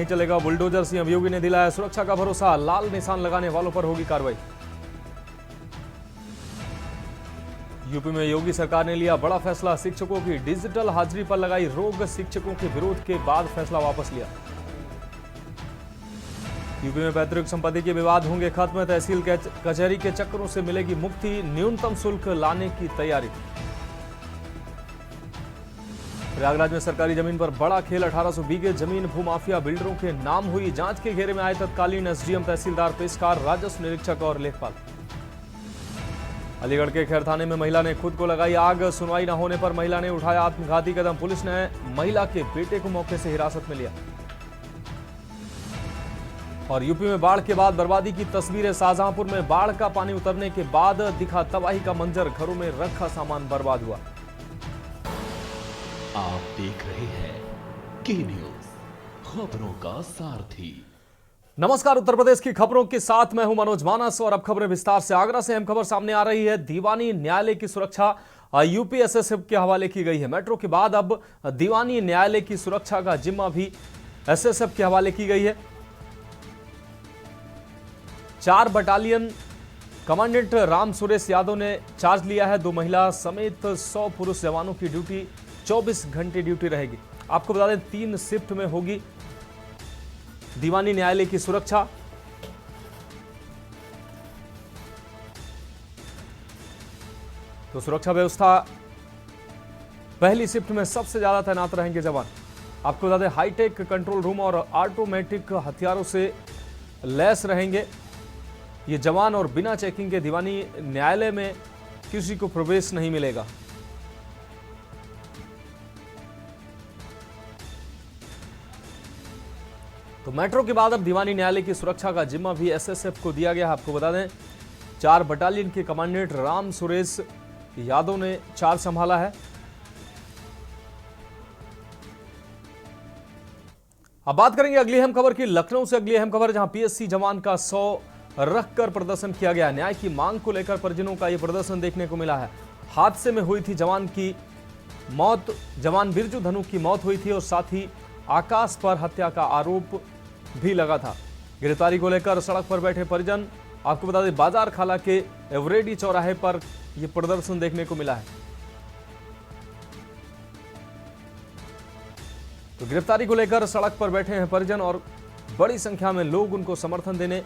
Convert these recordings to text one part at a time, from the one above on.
नहीं चलेगा bulldozer, CM योगी ने दिलाया सुरक्षा का भरोसा, लाल निशान लगाने वालों पर होगी कार्रवाई। यूपी में योगी सरकार ने लिया बड़ा फैसला, शिक्षकों की डिजिटल हाजिरी पर लगाई रोक, शिक्षकों के विरोध के बाद फैसला वापस लिया। यूपी में पैतृक संपत्ति के विवाद होंगे खत्म, तहसील कचहरी के चक्करों से मिलेगी मुक्ति, न्यूनतम शुल्क लाने की तैयारी। प्रयागराज में सरकारी जमीन पर बड़ा खेल, 1800 बीघे जमीन भूमाफिया बिल्डरों के नाम हुई, जांच के घेरे में आए तत्कालीन एसडीएम, तहसीलदार, पेशकार, राजस्व निरीक्षक और लेखपाल। अलीगढ़ के खैर थाने में महिला ने खुद को लगाई आग, सुनवाई न होने पर महिला ने उठाया आत्मघाती कदम, पुलिस ने महिला के बेटे को मौके से हिरासत में लिया। और यूपी में बाढ़ के बाद बर्बादी की तस्वीरें, शाहजहांपुर में बाढ़ का पानी उतरने के बाद दिखा तबाही का मंजर, घरों में रखा सामान बर्बाद हुआ। आप देख रहे हैं के न्यूज, खबरों का सारथी। नमस्कार, उत्तर प्रदेश की खबरों के साथ मैं हूं मनोज मानस और अब खबरें विस्तार से। आगरा से अहम खबर सामने आ रही है, दीवानी न्यायालय की सुरक्षा यूपी एसएसएफ के हवाले की गई है। मेट्रो के बाद अब दीवानी न्यायालय की सुरक्षा का जिम्मा भी एसएसएफ के हवाले की गई है। 4 बटालियन कमांडेंट राम सुरेश यादव ने चार्ज लिया है। 2 महिला समेत 100 पुरुष जवानों की ड्यूटी 24 घंटे ड्यूटी रहेगी। आपको बता दें 3 शिफ्ट में होगी दीवानी न्यायालय की सुरक्षा। तो सुरक्षा व्यवस्था पहली शिफ्ट में सबसे ज्यादा तैनात रहेंगे जवान। आपको बता दें हाईटेक कंट्रोल रूम और ऑटोमेटिक हथियारों से लैस रहेंगे ये जवान और बिना चेकिंग के दीवानी न्यायालय में किसी को प्रवेश नहीं मिलेगा। तो मेट्रो के बाद अब दीवानी न्यायालय की सुरक्षा का जिम्मा भी एसएसएफ को दिया गया है। आपको बता दें 4 बटालियन के कमांडेंट राम सुरेश यादव ने चार्ज संभाला है। अब बात करेंगे अगली अहम खबर की। लखनऊ से अगली अहम खबर, जहां पीएससी जवान का 100 रखकर प्रदर्शन किया गया। न्याय की मांग को लेकर परिजनों का यह प्रदर्शन देखने को मिला है। हादसे में हुई थी जवान की मौत, जवान बिरजू धनु की मौत हुई थी और साथ ही आकाश पर हत्या का आरोप भी लगा था। गिरफ्तारी को लेकर सड़क पर बैठे परिजन। आपको बता दें बाजार खाला के एवरेडी चौराहे पर यह प्रदर्शन देखने को मिला है। तो गिरफ्तारी को लेकर सड़क पर बैठे हैं परिजन और बड़ी संख्या में लोग उनको समर्थन देने,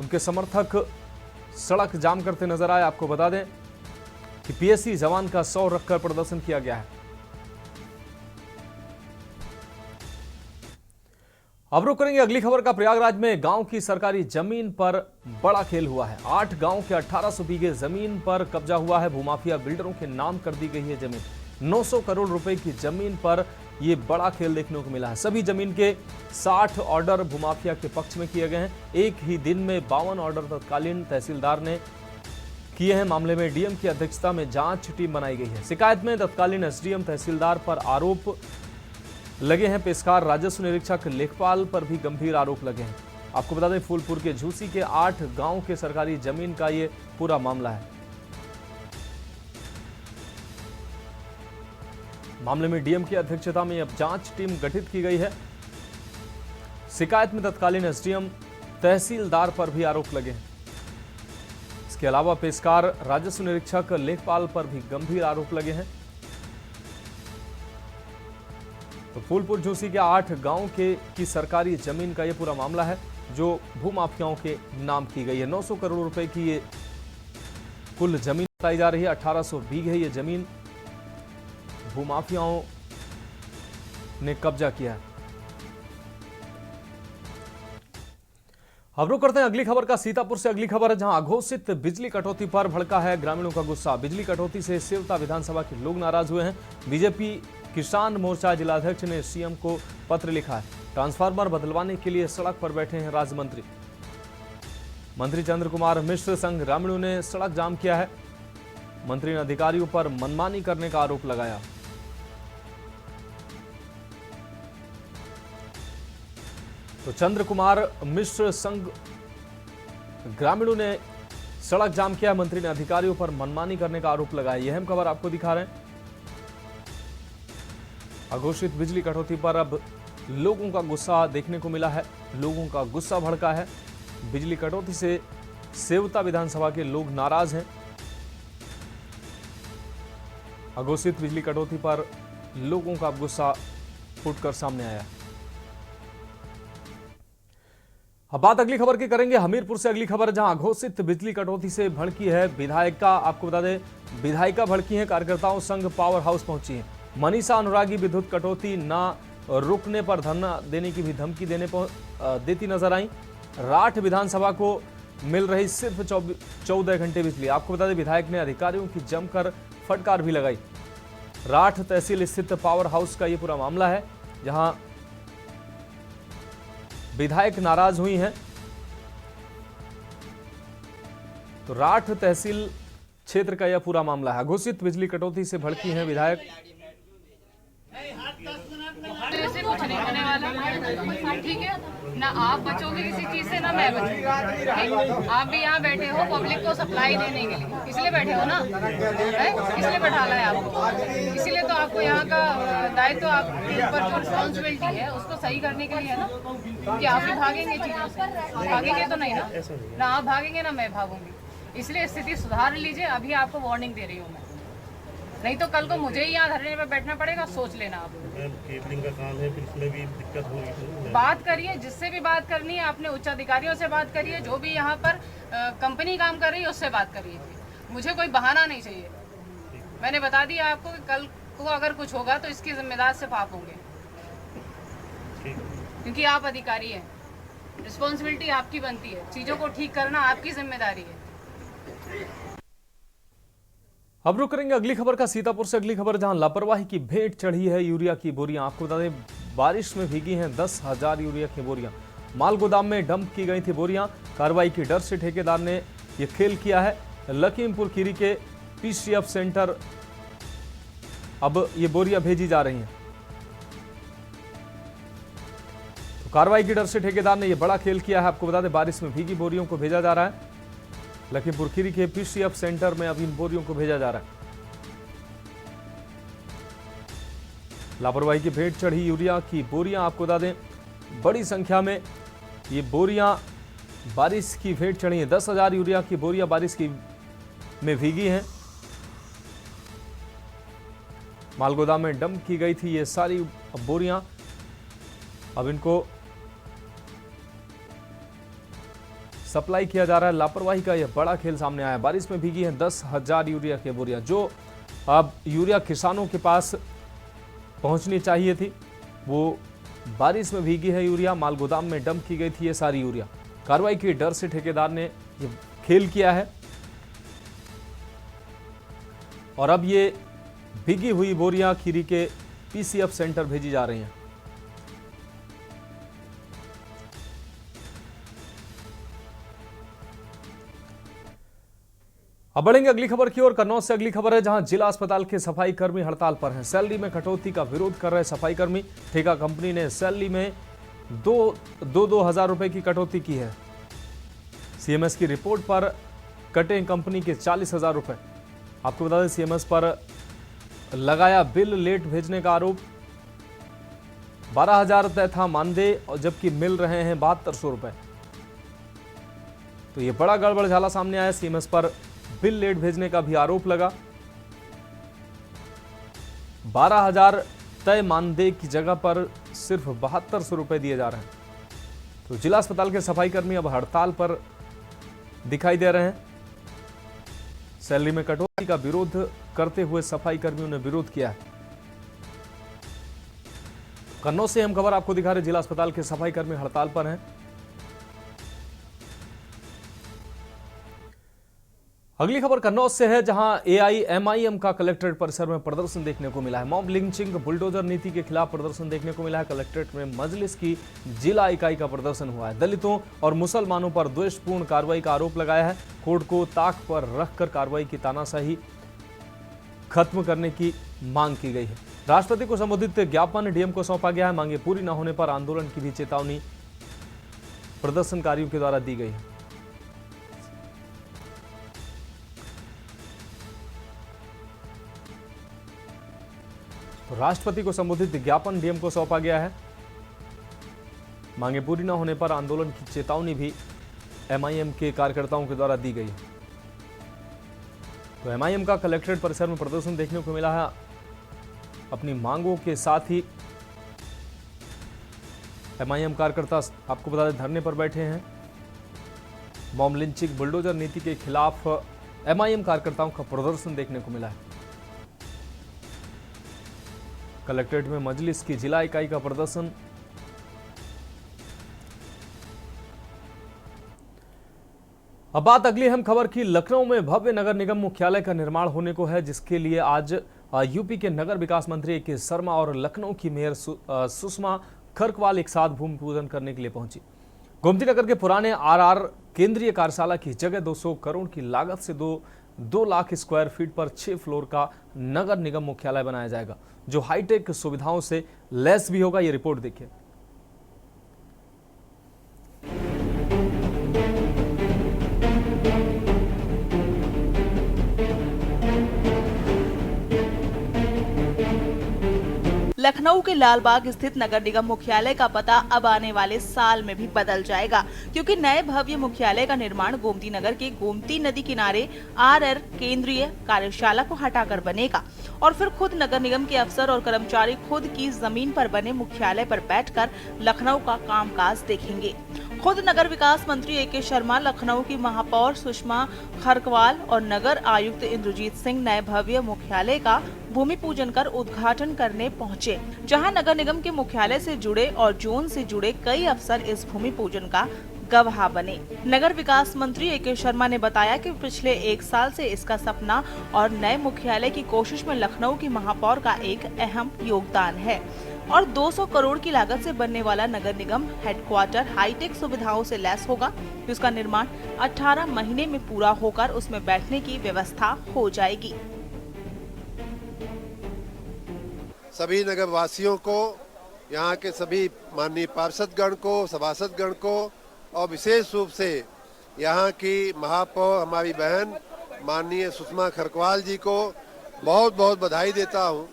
उनके समर्थक सड़क जाम करते नजर आए। आपको बता दें कि पीएससी जवान का 100 रखकर प्रदर्शन किया गया है। अब रुक करेंगे अगली खबर का। प्रयागराज में गांव की सरकारी जमीन पर बड़ा खेल हुआ है। 8 गांव के 1800 बीघे जमीन पर कब्जा हुआ है। भूमाफिया बिल्डरों के नाम कर दी गई है जमीन। 900 करोड़ रुपए की जमीन पर यह बड़ा खेल देखने को मिला है। सभी जमीन के 60 ऑर्डर भूमाफिया के पक्ष में किए गए हैं। एक ही दिन में 52 ऑर्डर तत्कालीन तहसीलदार ने किए हैं। मामले में डीएम की अध्यक्षता में जांच टीम बनाई गई है। शिकायत में तत्कालीन एसडीएम, तहसीलदार पर आरोप लगे हैं। पेशकार, राजस्व निरीक्षक, लेखपाल पर भी गंभीर आरोप लगे हैं। आपको बता दें फूलपुर के झूसी के 8 गांव के सरकारी जमीन का यह पूरा मामला है। मामले में डीएम की अध्यक्षता में अब जांच टीम गठित की गई है। शिकायत में तत्कालीन एसडीएम, तहसीलदार पर भी आरोप लगे हैं। इसके अलावा पेशकार, राजस्व निरीक्षक, लेखपाल पर भी गंभीर आरोप लगे हैं। तो फूलपुर झूसी के 8 गांव की सरकारी जमीन का यह पूरा मामला है जो भूमाफियाओं के नाम की गई है। 900 करोड़ रुपए की ये कुल जमीन बताई जा रही है। 1800 बीघे ये जमीन भूमाफियाओं ने कब्जा किया है। अब रुक करते हैं अगली खबर का। सीतापुर से अगली खबर है, जहां अघोषित बिजली कटौती पर भड़का है ग्रामीणों का गुस्सा। बिजली कटौती से सिवता विधानसभा के लोग नाराज हुए हैं। बीजेपी किसान मोर्चा जिलाध्यक्ष ने सीएम को पत्र लिखा है। ट्रांसफार्मर बदलवाने के लिए सड़क पर बैठे हैं राज्य मंत्री। मंत्री चंद्र कुमार मिश्र संघ ग्रामीणों ने सड़क जाम किया है। मंत्री ने अधिकारियों पर मनमानी करने का आरोप लगाया। तो चंद्र कुमार मिश्र संघ ग्रामीणों ने सड़क जाम किया। मंत्री ने अधिकारियों पर मनमानी करने का आरोप लगाया। यह अहम खबर आपको दिखा रहे हैं। अघोषित बिजली कटौती पर अब लोगों का गुस्सा देखने को मिला है, लोगों का गुस्सा भड़का है। बिजली कटौती से सेवता विधानसभा के लोग नाराज हैं। अघोषित बिजली कटौती पर लोगों का गुस्सा फूटकर सामने आया। अब बात अगली खबर की करेंगे हमीरपुर से। अगली खबर जहां अघोषित बिजली कटौती से भड़की है विधायिका। आपको बता दें, विधायिका भड़की है, कार्यकर्ताओं संघ पावर हाउस पहुंची है। मनीषा अनुरागी विद्युत कटौती न रुकने पर धरना देने की भी धमकी देती नजर आई। राठ विधानसभा को मिल रही सिर्फ 14 घंटे बिजली। आपको बता दें, विधायक ने अधिकारियों की जमकर फटकार भी लगाई। राठ तहसील स्थित पावर हाउस का यह पूरा मामला है, जहां विधायक नाराज हुई हैं। तो राठ तहसील क्षेत्र का यह पूरा मामला है। घोषित बिजली कटौती से भड़की हैं विधायक। से कुछ नहीं होने वाला, ठीक है ना। आप बचोगे किसी चीज से, ना मैं बचूंगी। आप भी यहाँ बैठे हो पब्लिक को सप्लाई देने के लिए, इसलिए बैठे हो ना, इसलिए बैठाला है आपको। इसीलिए तो आपको यहाँ का दायित्व, आपके ऊपर जो रिस्पॉन्सिबिलिटी है उसको सही करने के लिए है ना, कि आप भी भागेंगे चीजों से। भागेंगे तो नहीं ना आप भागेंगे ना मैं भागूंगी। इसलिए स्थिति सुधार लीजिए, अभी आपको वार्निंग दे रही हूँ मैं, नहीं तो कल को मुझे ही यहाँ धरने पे बैठना पड़ेगा। सोच लेना आप। केबलिंग का काम है, फिर इसमें भी दिक्कत हो रही है। बात करिए, जिससे भी बात करनी है आपने, उच्च अधिकारियों से बात करिए, जो भी यहाँ पर कंपनी काम कर रही है उससे बात करिए। मुझे कोई बहाना नहीं चाहिए। मैंने बता दिया आपको कि कल को अगर कुछ होगा तो इसकी जिम्मेदार सिर्फ आप होंगे, क्योंकि आप अधिकारी हैं। रिस्पॉन्सिबिलिटी आपकी बनती है, चीजों को ठीक करना आपकी जिम्मेदारी है। अब रुक करेंगे अगली खबर का सीतापुर से। अगली खबर जहां लापरवाही की भेंट चढ़ी है यूरिया की बोरियां। आपको बता दें, बारिश में भीगी हैं 10,000 यूरिया की बोरियां। माल गोदाम में डंप की गई थी बोरियां। कार्रवाई के डर से ठेकेदार ने यह खेल किया है। लखीमपुर खीरी के पीसीएफ सेंटर अब ये बोरियां भेजी जा रही हैं। तो कार्रवाई के डर से ठेकेदार ने यह बड़ा खेल किया है। आपको बता दें, बारिश में भीगी बोरियों को भेजा जा रहा है। लखीमपुर खीरी के पीसीएफ सेंटर में अब इन बोरियों को भेजा जा रहा है। लापरवाही की भेंट चढ़ी यूरिया की बोरियां। आपको बता दें, बड़ी संख्या में ये बोरियां बारिश की भेंट चढ़ी हैं। 10,000 यूरिया की बोरियां बारिश की में भीगी हैं। मालगोदाम में डंप की गई थी ये सारी बोरियां। अब इनको सप्लाई किया जा रहा है। लापरवाही का यह बड़ा खेल सामने आया। बारिश में भीगी हैं 10,000 यूरिया की बोरियां। जो अब यूरिया किसानों के पास पहुंचनी चाहिए थी, वो बारिश में भीगी है यूरिया। माल गोदाम में डंप की गई थी ये सारी यूरिया। कार्रवाई के डर से ठेकेदार ने ये खेल किया है और अब ये भीगी हुई बोरियां खीरी के पीसीएफ सेंटर भेजी जा रही हैं। अब बढ़ेंगे अगली खबर की ओर। कन्नौज से अगली खबर है, जहां जिला अस्पताल के सफाई कर्मी हड़ताल पर हैं। सैलरी में कटौती का विरोध कर रहे सफाई कर्मी। ठेका कंपनी ने सैलरी में 2,000 रुपए की कटौती की है। सीएमएस की रिपोर्ट पर कटे कंपनी के 40,000 रुपए। आपको बता दें, सीएमएस पर लगाया बिल लेट भेजने का आरोप। 12,000 तय था मानदेय और जबकि मिल रहे हैं 7200 रुपए। तो यह बड़ा गड़बड़ झाला सामने आया। सीएमएस पर बिल लेट भेजने का भी आरोप लगा। 12,000 तय मानदेय की जगह पर सिर्फ 7200 रुपए दिए जा रहे हैं। तो जिला अस्पताल के सफाई कर्मी अब हड़ताल पर दिखाई दे रहे हैं। सैलरी में कटौती का विरोध करते हुए सफाई कर्मियों ने विरोध किया है। कन्नौज से हम खबर आपको दिखा रहे, जिला अस्पताल के सफाई कर्मी हड़ताल पर हैं। अगली खबर कन्नौज से है, जहां एआईएमआईएम का कलेक्ट्रेट परिसर में प्रदर्शन देखने को मिला है। मॉब लिंचिंग, बुलडोजर नीति के खिलाफ प्रदर्शन देखने को मिला है। कलेक्ट्रेट में मजलिस की जिला इकाई का प्रदर्शन हुआ है। दलितों और मुसलमानों पर द्वेषपूर्ण कार्रवाई का आरोप लगाया है। कोर्ट को ताक पर रखकर कार्रवाई की तानाशाही खत्म करने की मांग की गई है। राष्ट्रपति को संबोधित ज्ञापन डीएम को सौंपा गया है। मांगे पूरी न होने पर आंदोलन की भी चेतावनी प्रदर्शनकारियों के द्वारा दी गई है। तो राष्ट्रपति को संबोधित ज्ञापन डीएम को सौंपा गया है। मांगे पूरी न होने पर आंदोलन की चेतावनी भी एमआईएम के कार्यकर्ताओं के द्वारा दी गई। तो एमआईएम का कलेक्ट्रेट परिसर में प्रदर्शन देखने को मिला है। अपनी मांगों के साथ ही एमआईएम कार्यकर्ता आपको बता दें धरने पर बैठे हैं। मॉब लिंचिंग बुलडोजर नीति के खिलाफ एमआईएम कार्यकर्ताओं का प्रदर्शन देखने को मिला है। कलेक्ट्रेट में मजलिस की जिला इकाई का प्रदर्शन। अब बात अगली अहम खबर की। लखनऊ में भव्य नगर निगम मुख्यालय का निर्माण होने को है, जिसके लिए आज यूपी के नगर विकास मंत्री AK शर्मा और लखनऊ की मेयर सुषमा खरकवाल एक साथ भूमि पूजन करने के लिए पहुंची। गोमती नगर के पुराने RR केंद्रीय कार्यशाला की जगह 200 करोड़ की लागत से 2 लाख स्क्वायर फीट पर 6 फ्लोर का नगर निगम मुख्यालय बनाया जाएगा, जो हाईटेक सुविधाओं से लैस भी होगा। ये रिपोर्ट देखिए। लखनऊ के लालबाग स्थित नगर निगम मुख्यालय का पता अब आने वाले साल में भी बदल जाएगा, क्योंकि नए भव्य मुख्यालय का निर्माण गोमती नगर के गोमती नदी किनारे RR केंद्रीय कार्यशाला को हटाकर बनेगा और फिर खुद नगर निगम के अफसर और कर्मचारी खुद की जमीन पर बने मुख्यालय पर बैठकर लखनऊ का कामकाज देखेंगे। खुद नगर विकास मंत्री AK शर्मा, लखनऊ की महापौर सुषमा खरकवाल और नगर आयुक्त इंद्रजीत सिंह नए भव्य मुख्यालय का भूमि पूजन कर उद्घाटन करने पहुंचे, जहां नगर निगम के मुख्यालय से जुड़े और जोन से जुड़े कई अफसर इस भूमि पूजन का गवाह बने। नगर विकास मंत्री AK शर्मा ने बताया कि पिछले 1 साल से इसका सपना और नए मुख्यालय की कोशिश में लखनऊ की महापौर का एक अहम योगदान है और 200 करोड़ की लागत से बनने वाला नगर निगम हेडक्वार्टर हाईटेक सुविधाओं से लैस होगा, जिसका निर्माण 18 महीने में पूरा होकर उसमें बैठने की व्यवस्था हो जाएगी। सभी नगर वासियों को, यहाँ के सभी माननीय पार्षदगण को, सभासदगण को और विशेष रूप से यहाँ की महापौर हमारी बहन माननीय सुषमा खरकवाल जी को बहुत बहुत बधाई देता हूँ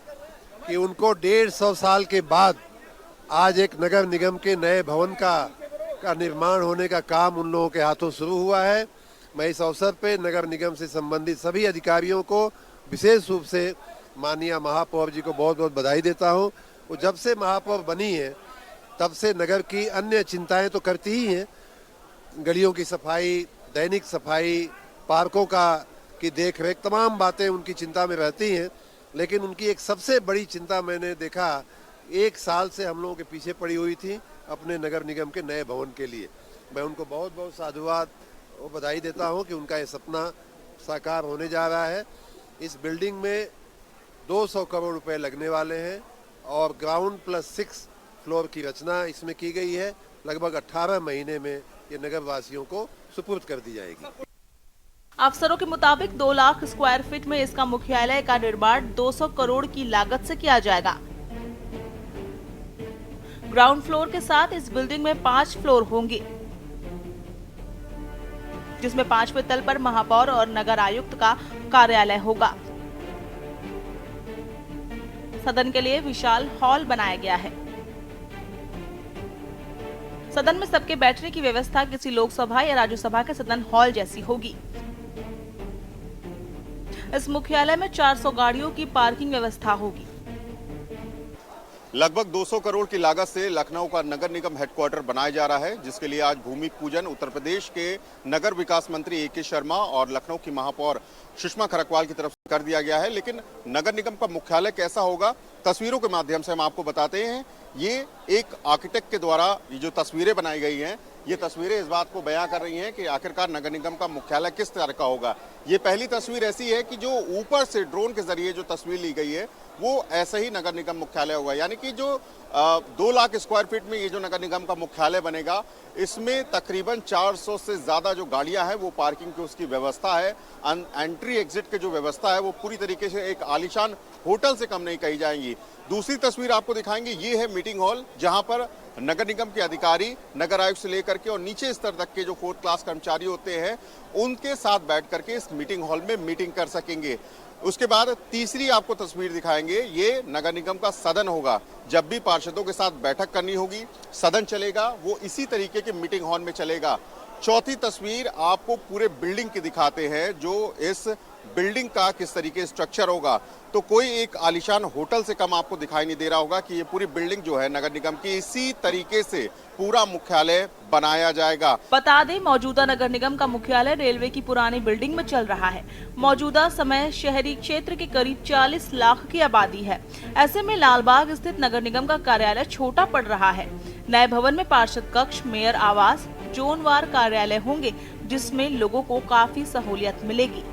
कि उनको 150 साल के बाद आज एक नगर निगम के नए भवन का निर्माण होने का काम उन लोगों के हाथों शुरू हुआ है। मैं इस अवसर पे नगर निगम से संबंधित सभी अधिकारियों को, विशेष रूप से माननीय महापौर जी को बहुत बहुत बधाई देता हूँ। वो जब से महापौर बनी है तब से नगर की अन्य चिंताएं तो करती ही हैं, गलियों की सफाई, दैनिक सफाई, पार्कों की देखरेख, तमाम बातें उनकी चिंता में रहती हैं। लेकिन उनकी एक सबसे बड़ी चिंता मैंने देखा 1 साल से हम लोगों के पीछे पड़ी हुई थी अपने नगर निगम के नए भवन के लिए। मैं उनको बहुत बहुत साधुवाद और बधाई देता हूं कि उनका ये सपना साकार होने जा रहा है। इस बिल्डिंग में 200 करोड़ रुपए लगने वाले हैं और ग्राउंड प्लस 6 फ्लोर की रचना इसमें की गई है। लगभग 18 महीने में ये नगर वासियों को सुपुर्द कर दी जाएगी। अफसरों के मुताबिक 2 लाख स्क्वायर फीट में इसका मुख्यालय का निर्माण 200 करोड़ की लागत से किया जाएगा। ग्राउंड फ्लोर के साथ इस बिल्डिंग में 5 फ्लोर होंगे, जिसमें 5वें तल पर महापौर और नगर आयुक्त का कार्यालय होगा। सदन के लिए विशाल हॉल बनाया गया है। सदन में सबके बैठने की व्यवस्था किसी लोकसभा या राज्यसभा के सदन हॉल जैसी होगी। इस मुख्यालय में 400 गाड़ियों की पार्किंग व्यवस्था होगी। लगभग 200 करोड़ की लागत से लखनऊ का नगर निगम हेडक्वार्टर बनाया जा रहा है, जिसके लिए आज भूमि पूजन उत्तर प्रदेश के नगर विकास मंत्री AK शर्मा और लखनऊ की महापौर सुषमा खरकवाल की तरफ से कर दिया गया है। लेकिन नगर निगम का मुख्यालय कैसा होगा, तस्वीरों के माध्यम से हम आपको बताते हैं। ये एक आर्किटेक्ट के द्वारा ये जो तस्वीरें बनाई गई हैं, ये तस्वीरें इस बात को बयां कर रही हैं कि आखिरकार नगर निगम का मुख्यालय किस तरह का होगा। ये पहली तस्वीर ऐसी है कि जो ऊपर से ड्रोन के जरिए जो तस्वीर ली गई है वो ऐसे ही नगर निगम मुख्यालय होगा। यानी कि जो 2 लाख स्क्वायर फीट में ये जो नगर निगम का मुख्यालय बनेगा, इसमें तकरीबन 400 से ज्यादा जो गाड़ियां हैं वो पार्किंग की उसकी व्यवस्था है। एंट्री एग्जिट की जो व्यवस्था है वो पूरी तरीके से एक आलीशान होटल से कम नहीं कही जाएंगी। दूसरी तस्वीर आपको दिखाएंगे, ये है मीटिंग हॉल, जहां पर नगर निगम के अधिकारी, नगर आयुक्त से लेकर के और नीचे स्तर तक के जो 4th क्लास कर्मचारी होते हैं उनके साथ बैठ करके इस मीटिंग हॉल में मीटिंग कर सकेंगे। उसके बाद तीसरी आपको तस्वीर दिखाएंगे, ये नगर निगम का सदन होगा। जब भी पार्षदों के साथ बैठक करनी होगी, सदन चलेगा, वो इसी तरीके के मीटिंग हॉल में चलेगा। चौथी तस्वीर आपको पूरे बिल्डिंग की दिखाते हैं, जो इस बिल्डिंग का किस तरीके स्ट्रक्चर होगा। तो कोई एक आलीशान होटल से कम आपको दिखाई नहीं दे रहा होगा कि ये पूरी बिल्डिंग जो है नगर निगम की, इसी तरीके से पूरा मुख्यालय बनाया जाएगा। बता दें, मौजूदा नगर निगम का मुख्यालय रेलवे की पुरानी बिल्डिंग में चल रहा है। मौजूदा समय शहरी क्षेत्र के करीब 40 लाख की आबादी है। ऐसे में लालबाग स्थित नगर निगम का कार्यालय छोटा पड़ रहा है। नए भवन में पार्षद कक्ष, मेयर आवास, जोनवार कार्यालय होंगे, जिसमें लोगों को काफी सहूलियत मिलेगी।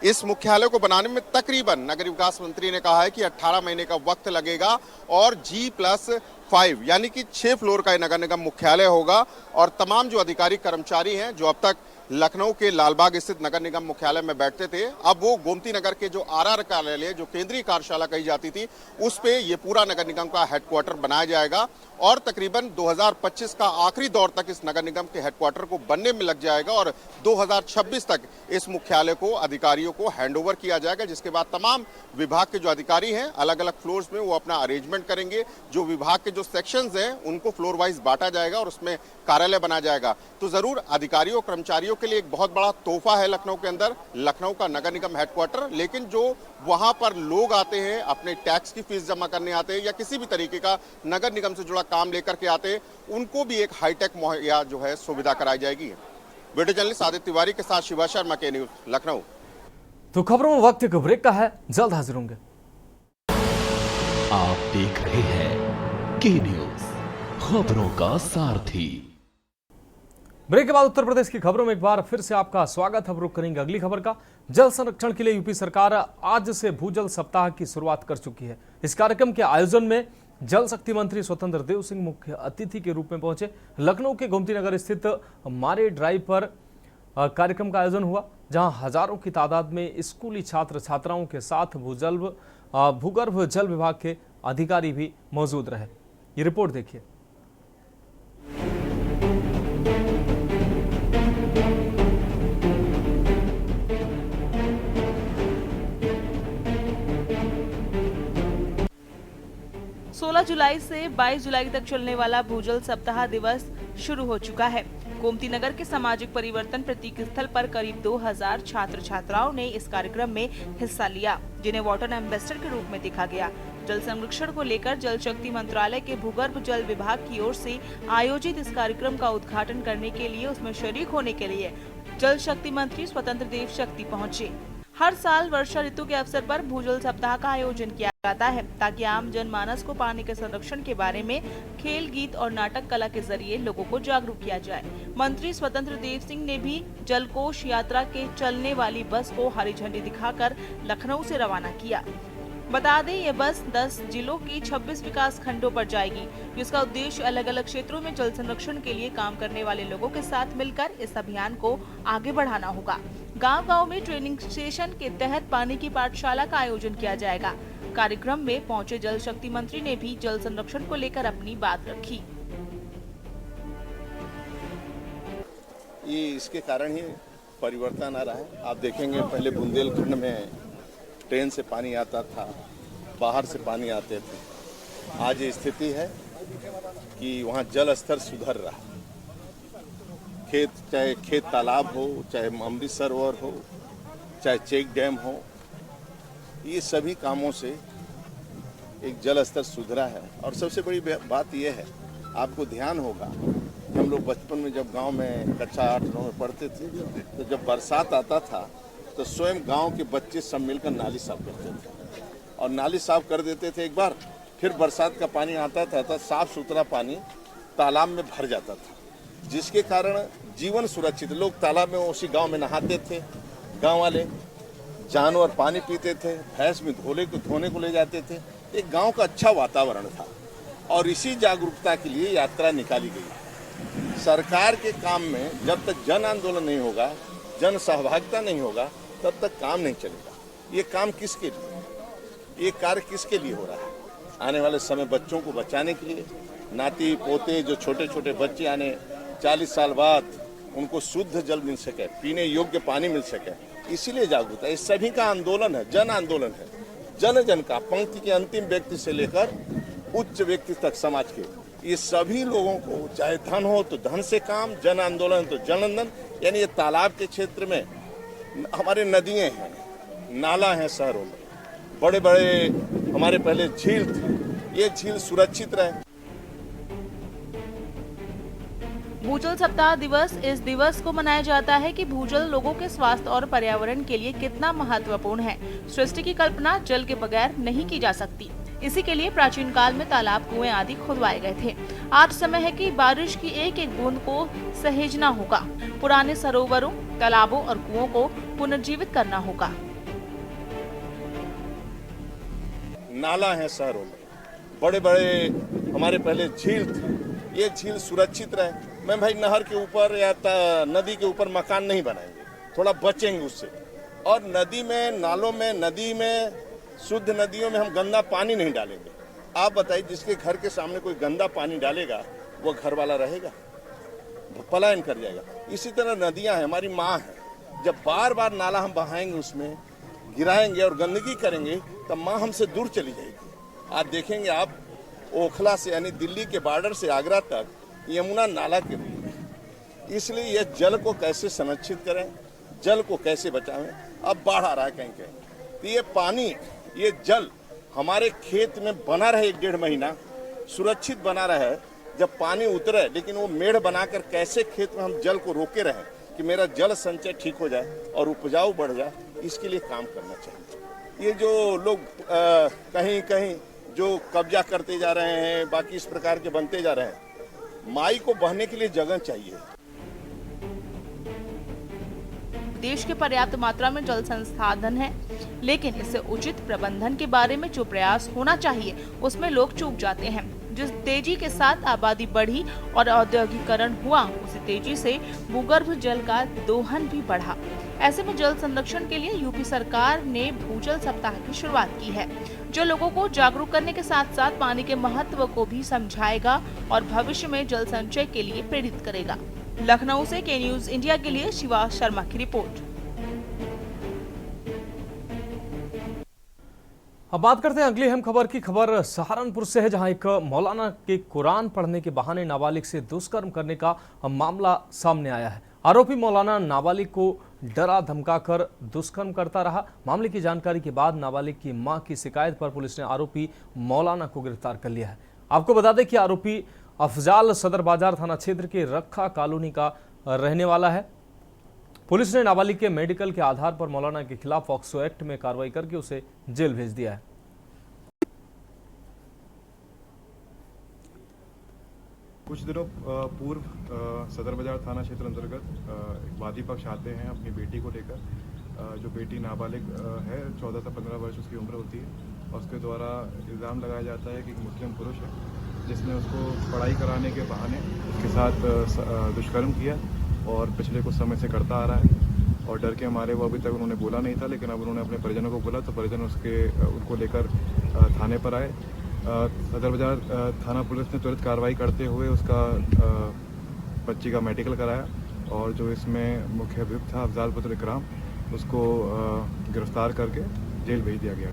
इस मुख्यालय को बनाने में तकरीबन नगर विकास मंत्री ने कहा है कि 18 महीने का वक्त लगेगा और G+5 यानी कि 6 फ्लोर का नगर निगम मुख्यालय होगा। और तमाम जो अधिकारी कर्मचारी हैं जो अब तक लखनऊ के लालबाग स्थित नगर निगम मुख्यालय में बैठते थे, अब वो गोमती नगर के जो RR कार्यालय, जो केंद्रीय कार्यशाला कही जाती थी, उस पे ये पूरा नगर निगम का हेडक्वार्टर बनाया जाएगा। और तकरीबन 2025 का आखिरी दौर तक इस नगर निगम के हेडक्वार्टर को बनने में लग जाएगा और 2026 तक इस मुख्यालय को अधिकारियों को हैंडओवर किया जाएगा, जिसके बाद तमाम विभाग के जो अधिकारी हैं अलग अलग फ्लोर्स में वो अपना अरेंजमेंट करेंगे। जो विभाग के जो सेक्शंस हैं उनको फ्लोर वाइज बांटा जाएगा और उसमें कार्यालय बना जाएगा। तो जरूर अधिकारियों कर्मचारियों के लिए एक बहुत बड़ा तोहफा है लखनऊ के अंदर, लखनऊ का नगर निगम हेडक्वार्टर। लेकिन जो वहां पर लोग आते हैं, अपने टैक्स की फीस जमा करने आते हैं या किसी भी तरीके का नगर निगम से जुड़ा काम लेकर के आते हैं, उनको भी एक हाईटेक मुहैया जो है सुविधा कराई जाएगी। वीडियो जर्नलिस्ट आदित्य तिवारी के साथ शिवा शर्मा, के न्यूज, लखनऊ। तो खबरों में वक्त एक ब्रेक का है, जल्द हाजिर होंगे। आप देख रहे हैं के न्यूज, खबरों का सारथी। ब्रेक के बाद उत्तर प्रदेश की खबरों में एक बार फिर से आपका स्वागत। अब रुक करेंगे अगली खबर का। जल संरक्षण के लिए यूपी सरकार आज से भूजल सप्ताह की शुरुआत कर चुकी है। इस कार्यक्रम के आयोजन में जल शक्ति मंत्री स्वतंत्र देव सिंह मुख्य अतिथि के रूप में पहुंचे। लखनऊ के गोमती नगर स्थित मारे ड्राइव पर कार्यक्रम का आयोजन हुआ, जहां हजारों की तादाद में स्कूली छात्र छात्राओं के साथ भूगर्भ जल विभाग के अधिकारी भी मौजूद रहे। ये रिपोर्ट देखिए। जुलाई से 22 जुलाई तक चलने वाला भूजल सप्ताह दिवस शुरू हो चुका है। गोमती नगर के सामाजिक परिवर्तन प्रतीक स्थल पर करीब 2000 छात्र छात्राओं ने इस कार्यक्रम में हिस्सा लिया, जिन्हें वाटर एम्बेसडर के रूप में देखा गया। जल संरक्षण को लेकर जल शक्ति मंत्रालय के भूगर्भ जल विभाग की ओर से आयोजित इस कार्यक्रम का उद्घाटन करने के लिए उसमें शरीक होने के लिए जल शक्ति मंत्री स्वतंत्र देव शक्ति पहुंचे। हर साल वर्षा ऋतु के अवसर पर भूजल सप्ताह का आयोजन किया जाता है, ताकि आम जनमानस को पानी के संरक्षण के बारे में खेल, गीत और नाटक कला के जरिए लोगों को जागरूक किया जाए। मंत्री स्वतंत्र देव सिंह ने भी जलकोष यात्रा के चलने वाली बस को हरी झंडी दिखाकर लखनऊ से रवाना किया। बता दें, ये बस 10 जिलों की 26 विकास खंडों पर जाएगी, जिसका उद्देश्य अलग अलग क्षेत्रों में जल संरक्षण के लिए काम करने वाले लोगों के साथ मिलकर इस अभियान को आगे बढ़ाना होगा। गांव-गांव में ट्रेनिंग स्टेशन के तहत पानी की पाठशाला का आयोजन किया जाएगा। कार्यक्रम में पहुंचे जल शक्ति मंत्री ने भी जल संरक्षण को लेकर अपनी बात रखी। ये इसके कारण ही परिवर्तन आ रहा है। आप देखेंगे, पहले बुंदेलखंड में ट्रेन से पानी आता था, बाहर से पानी आते थे। आज ये स्थिति है कि वहाँ जल स्तर सुधर रहा है। चाहे खेत तालाब हो, चाहे अमृत सरोवर हो, चाहे चेक डैम हो, ये सभी कामों से एक जल स्तर सुधरा है। और सबसे बड़ी बात यह है, आपको ध्यान होगा कि हम लोग बचपन में जब गांव में कक्षा 8-9 में पढ़ते थे, तो जब बरसात आता था तो स्वयं गांव के बच्चे सब मिलकर नाली साफ करते थे और नाली साफ कर देते थे एक बार। फिर बरसात का पानी आता था तो साफ सुथरा पानी तालाब में भर जाता था, जिसके कारण जीवन सुरक्षित। लोग तालाब में उसी गांव में नहाते थे, गांव वाले जानवर पानी पीते थे, भैंस में धोने को ले जाते थे। एक गांव का अच्छा वातावरण था और इसी जागरूकता के लिए यात्रा निकाली गई। सरकार के काम में जब तक जन आंदोलन नहीं होगा, जन सहभागिता नहीं होगा, तब तक काम नहीं चलेगा। ये काम किसके लिए, ये कार्य किसके लिए हो रहा है? आने वाले समय बच्चों को बचाने के लिए, नाती पोते जो छोटे छोटे बच्चे आने 40 साल बाद उनको शुद्ध जल मिल सके, पीने योग्य पानी मिल सके, इसीलिए जागरूकता। इस सभी का आंदोलन है, जन आंदोलन है, जन जन का, पंक्ति के अंतिम व्यक्ति से लेकर उच्च व्यक्ति तक समाज के, ये सभी लोगों को चाहे धन हो तो धन से काम, जन आंदोलन तो जन आंदोलन। यानी ये तालाब के क्षेत्र में हमारे नदियां हैं, नाला है, शहरों में बड़े बड़े हमारे पहले झील थे, ये झील सुरक्षित रहे। भूजल सप्ताह दिवस इस दिवस को मनाया जाता है कि भूजल लोगों के स्वास्थ्य और पर्यावरण के लिए कितना महत्वपूर्ण है। सृष्टि की कल्पना जल के बगैर नहीं की जा सकती। इसी के लिए प्राचीन काल में तालाब, कुएं आदि खुदवाए गए थे। आज समय है कि बारिश की एक एक बूंद को सहेजना होगा। पुराने सरोवरों, तालाबों और कुओं को पुनर्जीवित करना होगा। नाला है, शहरों में बड़े बड़े हमारे पहले झील थे, ये झील सुरक्षित रहे। मैं भाई नहर के ऊपर या नदी के ऊपर मकान नहीं बनाएंगे, थोड़ा बचेंगे उससे। और नदी में, नालों में, नदी में, शुद्ध नदियों में हम गंदा पानी नहीं डालेंगे। आप बताइए, जिसके घर के सामने कोई गंदा पानी डालेगा वो घर वाला रहेगा, पलायन कर जाएगा। इसी तरह नदियां हैं, हमारी माँ है। जब बार बार नाला हम बहाएंगे, उसमें गिराएंगे और गंदगी करेंगे, तब माँ हमसे दूर चली जाएगी। आज देखेंगे आप, ओखला से यानी दिल्ली के बॉर्डर से आगरा तक यमुना नाला के रूप में। इसलिए ये जल को कैसे संरक्षित करें, जल को कैसे बचाएं। अब बाढ़ आ रहा है कहीं कहीं, तो ये पानी, ये जल हमारे खेत में बना रहे 1-1.5 महीना, सुरक्षित बना रहे। जब पानी उतरे, लेकिन वो मेढ़ बनाकर कैसे खेत में हम जल को रोके रहें कि मेरा जल संचय ठीक हो जाए और उपजाऊ बढ़ जाए, इसके लिए काम करना चाहिए। ये जो लोग कहीं कहीं जो कब्जा करते जा रहे हैं, बाकी इस प्रकार के बनते जा रहे हैं, माई को बहने के लिए जगह चाहिए। देश के पर्याप्त मात्रा में जल संसाधन है, लेकिन इसे उचित प्रबंधन के बारे में जो प्रयास होना चाहिए उसमें लोग चूक जाते हैं। जिस तेजी के साथ आबादी बढ़ी और औद्योगिकरण हुआ, उसी तेजी से भूगर्भ जल का दोहन भी बढ़ा। ऐसे में जल संरक्षण के लिए यूपी सरकार ने भूजल सप्ताह की शुरुआत की है, जो लोगों को जागरूक करने के साथ साथ पानी के महत्व को भी समझाएगा और भविष्य में जल संचय के लिए प्रेरित करेगा। लखनऊ से के न्यूज इंडिया के लिए शिवा शर्मा की रिपोर्ट। अब बात करते हैं अगली अहम खबर की। खबर सहारनपुर से है, जहां एक मौलाना के कुरान पढ़ने के बहाने नाबालिग से दुष्कर्म करने का मामला सामने आया है। आरोपी मौलाना नाबालिग को डरा धमकाकर दुष्कर्म करता रहा। मामले की जानकारी के बाद नाबालिग की मां की शिकायत पर पुलिस ने आरोपी मौलाना को गिरफ्तार कर लिया है। आपको बता दें कि आरोपी अफजाल सदर बाजार थाना क्षेत्र के रखा कॉलोनी का रहने वाला है। पुलिस ने नाबालिग के मेडिकल के आधार पर मौलाना के खिलाफ पॉक्सो एक्ट में कार्रवाई करके उसे जेल भेज दिया है। कुछ दिनों पूर्व सदर बाजार थाना क्षेत्र अंतर्गत एक वादी पक्ष आते हैं अपनी बेटी को लेकर। जो बेटी नाबालिग है, 14 से 15 वर्ष उसकी उम्र होती है, और उसके द्वारा इल्ज़ाम लगाया जाता है कि एक मुस्लिम पुरुष है जिसने उसको पढ़ाई कराने के बहाने उसके साथ दुष्कर्म किया और पिछले कुछ समय से करता आ रहा है। और डर के मारे वो अभी तक उन्होंने बोला नहीं था, लेकिन अब उन्होंने अपने परिजनों को बोला तो परिजन उनको लेकर थाने पर आए। सदर बाजार थाना पुलिस ने तुरंत कार्रवाई करते हुए उसका बच्ची का मेडिकल कराया, और जो इसमें मुख्य अभियुक्त था अफजाल पुत्र इकराम, उसको गिरफ्तार करके जेल भेज दिया गया।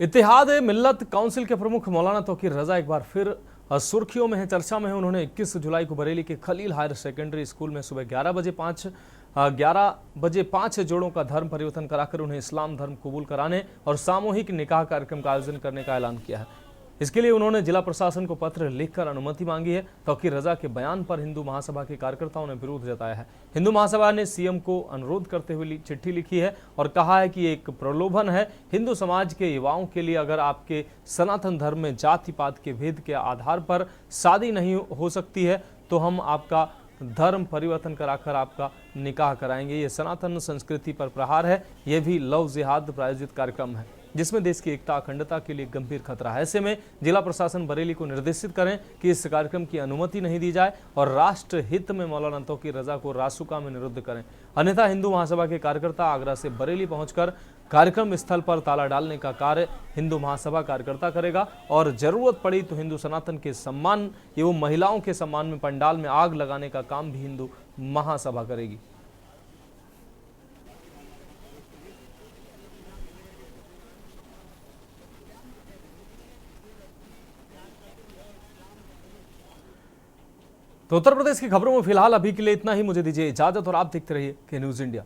इत्तेहाद मिल्लत काउंसिल के प्रमुख मौलाना तौकीर रजा एक बार फिर सुर्खियों में है, चर्चा में है। उन्होंने 21 जुलाई को बरेली के खलील हायर सेकेंडरी स्कूल में सुबह 11 बजे 5 जोड़ों का धर्म परिवर्तन कराकर उन्हें इस्लाम धर्म कबूल कराने और सामूहिक निकाह कार्यक्रम का आयोजन करने का ऐलान किया है। इसके लिए उन्होंने जिला प्रशासन को पत्र लिखकर अनुमति मांगी है। तौकीर रजा के बयान पर हिंदू महासभा के कार्यकर्ताओं ने विरोध जताया है। हिंदू महासभा ने सीएम को अनुरोध करते हुए चिट्ठी लिखी है और कहा है कि एक प्रलोभन है हिंदू समाज के युवाओं के लिए। अगर आपके सनातन धर्म में जाति पात के भेद के आधार पर शादी नहीं हो सकती है तो हम आपका धर्म परिवर्तन कराकर आपका निकाह कराएंगे। ये सनातन संस्कृति पर प्रहार है। यह भी लव जिहाद प्रायोजित कार्यक्रम है जिसमें देश की एकता अखंडता के लिए गंभीर खतरा है। ऐसे में जिला प्रशासन बरेली को निर्देशित करें कि इस कार्यक्रम की अनुमति नहीं दी जाए और राष्ट्र हित में मौलाना तौकीर रजा को रासुका में निरुद्ध करें, अन्यथा हिंदू महासभा के कार्यकर्ता आगरा से बरेली पहुंचकर कार्यक्रम स्थल पर ताला डालने का कार्य हिंदू महासभा कार्यकर्ता करेगा और जरूरत पड़ी तो हिंदू सनातन के सम्मान एवं महिलाओं के सम्मान में पंडाल में आग लगाने का काम भी हिंदू महासभा करेगी। तो उत्तर प्रदेश की खबरों में फिलहाल अभी के लिए इतना ही। मुझे दीजिए इजाजत और आप देखते रहिए के न्यूज इंडिया।